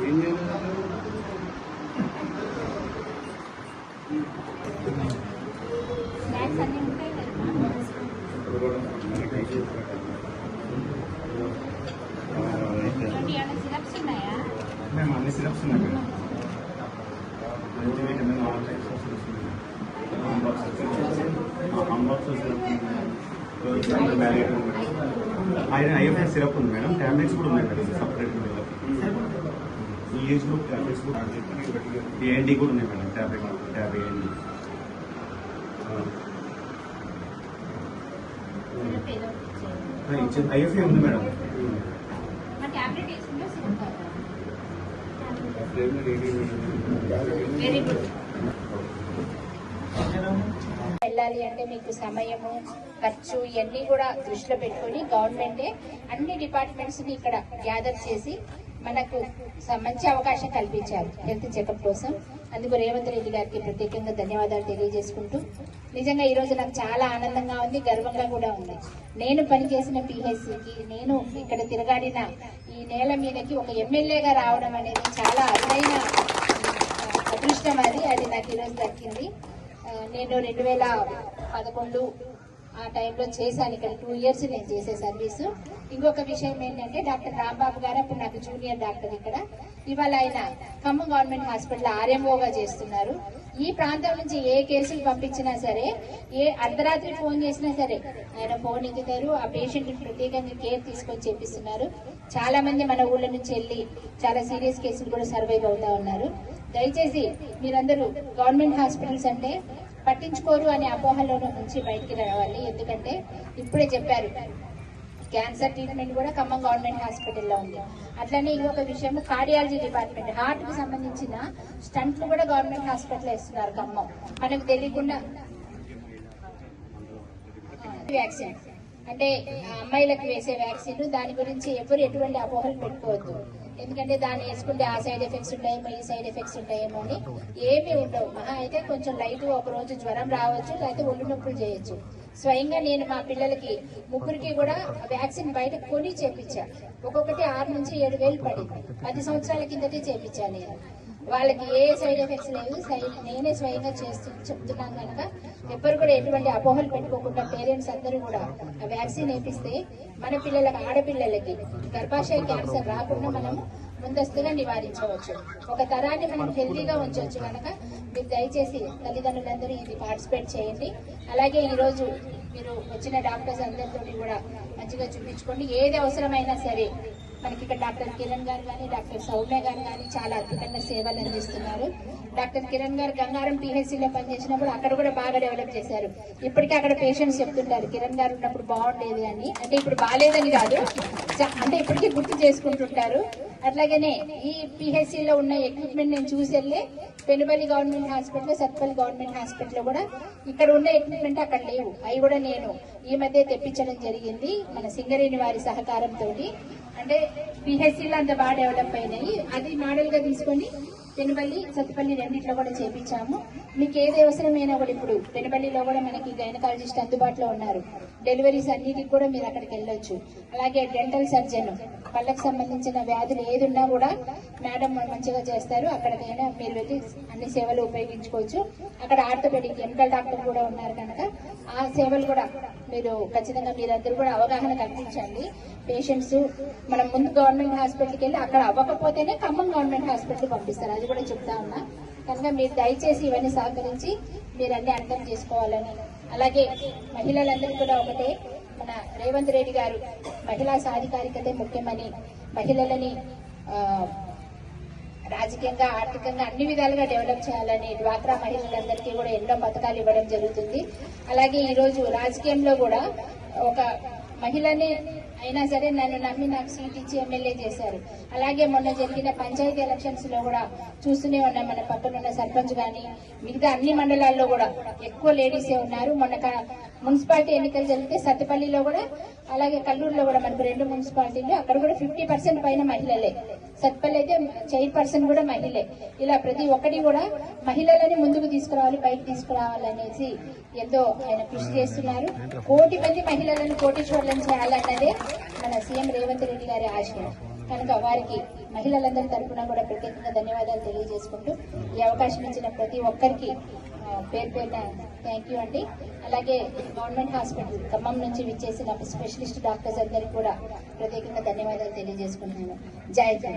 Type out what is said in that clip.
మేము అన్ని సిరప్స్ ఉన్నాయి madam. Multivitamin all types of syrups IFS syrup ఉంది మేడం. టాబ్లెట్స్ కూడా ఉన్నాయి మేడం సపరేట్. ఈ ఏజ్ గ్రూప్ టాబ్లెట్స్ కూడా ఏఎన్డి కూడా ఉన్నాయి మేడం. టాబ్లెట్ ఏఎన్డి ఐఎఫ్ఏ ఉంది మేడం. వెళ్ళాలి అంటే మీకు సమయము, ఖర్చు ఇవన్నీ కూడా దృష్టిలో పెట్టుకుని గవర్నమెంటే అన్ని డిపార్ట్మెంట్స్ ని ఇక్కడ గ్యాదర్ చేసి మనకు మంచి అవకాశం కల్పించారు హెల్త్ చెకప్ కోసం. అందుకు రేవంత్ రెడ్డి గారికి ప్రత్యేకంగా ధన్యవాదాలు తెలియజేసుకుంటూ, నిజంగా ఈ రోజు నాకు చాలా ఆనందంగా ఉంది, గర్వంగా కూడా ఉంది. నేను పనిచేసిన పిహెచ్సికి, నేను ఇక్కడ తిరగాడిన ఈ నేల మీదకి ఒక ఎమ్మెల్యేగా రావడం అనేది చాలా అరుదైన అదృష్టం. అది నాకు ఈరోజు దక్కింది. నేను 2011 ఆ టైంలో చేశాను. ఇక్కడ 2 years నేను చేసే సర్వీసు. ఇంకొక విషయం ఏంటంటే డాక్టర్ రాంబాబు గారు అప్పుడు నాకు జూనియర్ డాక్టర్ ఇక్కడ. ఇవాళ ఆయన ఖమ్మం గవర్నమెంట్ హాస్పిటల్ ఆర్ఎంఓగా చేస్తున్నారు. ఈ ప్రాంతం నుంచి ఏ కేసులు పంపించినా సరే, ఏ అర్ధరాత్రి ఫోన్ చేసినా సరే ఆయన ఫోన్ ఎత్తుతారు. ఆ పేషెంట్ ప్రత్యేకంగా కేర్ తీసుకొని చేపిస్తున్నారు. చాలా మంది మన ఊళ్ళ నుంచి వెళ్ళి చాలా సీరియస్ కేసులు కూడా సర్వైవ్ అవుతా ఉన్నారు. దయచేసి మీరందరూ గవర్నమెంట్ హాస్పిటల్స్ అంటే పట్టించుకోరు అనే అపోహలో నుంచి బయటికి రావాలి. ఎందుకంటే ఇప్పుడే చెప్పారు, క్యాన్సర్ ట్రీట్మెంట్ కూడా ఖమ్మం గవర్నమెంట్ హాస్పిటల్లో ఉంది. అట్లనే ఇంకొక విషయం, కార్డియాలజీ డిపార్ట్మెంట్, హార్ట్ కు సంబంధించిన స్టంట్లు కూడా గవర్నమెంట్ హాస్పిటల్ ఇస్తున్నారు ఖమ్మం. మనకు తెలియకుండా వ్యాక్సిన్ అంటే అమ్మాయిలకు వేసే వ్యాక్సిన్, దాని గురించి ఎవరు ఎటువంటి అపోహలు పెట్టుకోవద్దు. ఎందుకంటే దాన్ని వేసుకుంటే ఆ సైడ్ ఎఫెక్ట్స్ ఉంటాయేమో, ఈ సైడ్ ఎఫెక్ట్స్ ఉంటాయేమో అని ఏమీ ఉండవు. మహా అయితే కొంచెం లైట్ ఒక రోజు జ్వరం రావచ్చు, లేకపోతే ఒళ్ళు నొప్పులు చేయొచ్చు. స్వయంగా నేను మా పిల్లలకి ముగ్గురికి కూడా వ్యాక్సిన్ బయట కొని చేపించా. ఒక్కొక్కటి 6 నుంచి 7 వేలు పడింది. 10 సంవత్సరాల కిందటే చేపించాను నేను. వాళ్ళకి ఏ సైడ్ ఎఫెక్ట్స్ లేవు. నేనే స్వయంగా చెప్తున్నాను కనుక ఎవ్వరు కూడా ఎటువంటి అపోహలు పెట్టుకోకుండా పేరెంట్స్ అందరూ కూడా ఆ వ్యాక్సిన్ వేపిస్తే మన పిల్లలకి, ఆడపిల్లలకి గర్భాశయ క్యాన్సర్ రాకుండా మనం ముందస్తుగా నివారించవచ్చు. ఒక తరాన్ని మనం హెల్తీగా ఉంచవచ్చు. కనుక మీరు దయచేసి తల్లిదండ్రులందరూ ఇది పార్టిసిపేట్ చేయండి. అలాగే ఈరోజు మీరు వచ్చిన డాక్టర్స్ అందరితో కూడా మంచిగా చూపించుకోండి. ఏది అవసరమైనా సరే మనకి ఇక్కడ డాక్టర్ కిరణ్ గారు కానీ, డాక్టర్ సౌమ్య గారు కానీ చాలా అద్భుతంగా సేవలు అందిస్తున్నారు. డాక్టర్ కిరణ్ గారు గంగారం పిహెచ్సిలో పనిచేసినప్పుడు అక్కడ కూడా బాగా డెవలప్ చేశారు. ఇప్పటికీ అక్కడ పేషెంట్స్ చెప్తుంటారు, కిరణ్ గారు ఉన్నప్పుడు బాగుండేది అని. అంటే ఇప్పుడు బాగాలేదని కాదు, అంటే ఇప్పటికీ గుర్తు చేసుకుంటుంటారు. అట్లాగనే ఈ పిహెచ్సిలో ఉన్న ఎక్విప్మెంట్ నేను చూసి వెళ్ళి Penuballi government hospital, Satpalli government hospital కూడా ఇక్కడ ఉన్న ఎక్విప్మెంట్ అక్కడ లేవు. అవి కూడా నేను ఈ మధ్య తెప్పించడం జరిగింది మన సింగరేణి వారి సహకారంతో. అంటే పిహెచ్సిలో అంత బాగా డెవలప్ అయినాయి. అది మోడల్ గా తీసుకొని పెనుబల్లి, సత్తుపల్లి రెండిట్లో కూడా చేపించాము. మీకు ఏది అవసరమైనా కూడా ఇప్పుడు పెనుబల్లిలో కూడా మనకి గైనకాలజిస్ట్ అందుబాటులో ఉన్నారు. డెలివరీస్ అన్నిటికి కూడా మీరు అక్కడికి వెళ్ళొచ్చు. అలాగే డెంటల్ సర్జన్, పళ్ళకు సంబంధించిన వ్యాధులు ఏదున్నా కూడా మేడం మంచిగా చేస్తారు. అక్కడికైనా మీరు వెళ్ళి అన్ని సేవలు ఉపయోగించుకోవచ్చు. అక్కడ ఆర్థోపెడిక్ ఎన్కల్ డాక్టర్ కూడా ఉన్నారు కనుక ఆ సేవలు కూడా మీరు ఖచ్చితంగా మీరందరూ కూడా అవగాహన కల్పించండి. పేషెంట్స్ మనం ముందు గవర్నమెంట్ హాస్పిటల్కి వెళ్ళి అక్కడ అవ్వకపోతేనే ఖమ్మం గవర్నమెంట్ హాస్పిటల్ పంపిస్తారు. అది కూడా చెప్తా ఉన్నా. కనుక మీరు దయచేసి ఇవన్నీ సహకరించి మీరు అన్ని అర్థం చేసుకోవాలని. అలాగే మహిళలందరూ కూడా ఒకటే, మన రేవంత్ రెడ్డి గారు మహిళా సాధికారికతే ముఖ్యమని, మహిళలని రాజకీయంగా, ఆర్థికంగా అన్ని విధాలుగా డెవలప్ చేయాలని డ్వాక్రా మహిళలందరికీ కూడా ఎన్నో పథకాలు ఇవ్వడం జరుగుతుంది. అలాగే ఈరోజు రాజకీయంలో కూడా ఒక మహిళనే అయినా సరే నన్ను నమ్మి నాకు సీట్ ఇచ్చి ఎమ్మెల్యే చేశారు. అలాగే మొన్న జరిగిన పంచాయతీ ఎలక్షన్స్ లో కూడా చూస్తూనే ఉన్నాం, మన పక్కనున్న సర్పంచ్ గాని మిగతా అన్ని మండలాల్లో కూడా ఎక్కువ లేడీసే ఉన్నారు. మొన్న మున్సిపాలిటీ ఎన్నికలు జరిగితే సత్తుపల్లిలో కూడా, అలాగే కల్లూరులో కూడా మనకు 2 మున్సిపాలిటీలు, అక్కడ కూడా 50% పైన మహిళలే. సత్తుపల్లి అయితే చైర్పర్సన్ కూడా మహిళే. ఇలా ప్రతి ఒక్కటి కూడా మహిళలని ముందుకు తీసుకురావాలి, బయటకు తీసుకురావాలనేసి ఎంతో ఆయన కృషి చేస్తున్నారు. 1 కోటి మంది మహిళలను కోటీశ్వర్లను చేయాలన్నదే మన సీఎం రేవంత్ రెడ్డి గారి ఆశయం. కనుక వారికి మహిళలందరి తరఫున కూడా ప్రత్యేకంగా ధన్యవాదాలు తెలియజేసుకుంటూ ఈ అవకాశం ఇచ్చిన ప్రతి ఒక్కరికి పేరు పేరున థ్యాంక్ యూ అండి. అలాగే గవర్నమెంట్ హాస్పిటల్ ఖమ్మం నుంచి విచ్చేసిన స్పెషలిస్ట్ డాక్టర్స్ అందరికీ కూడా ప్రత్యేకంగా ధన్యవాదాలు తెలియజేసుకుంటున్నాను. జై జై.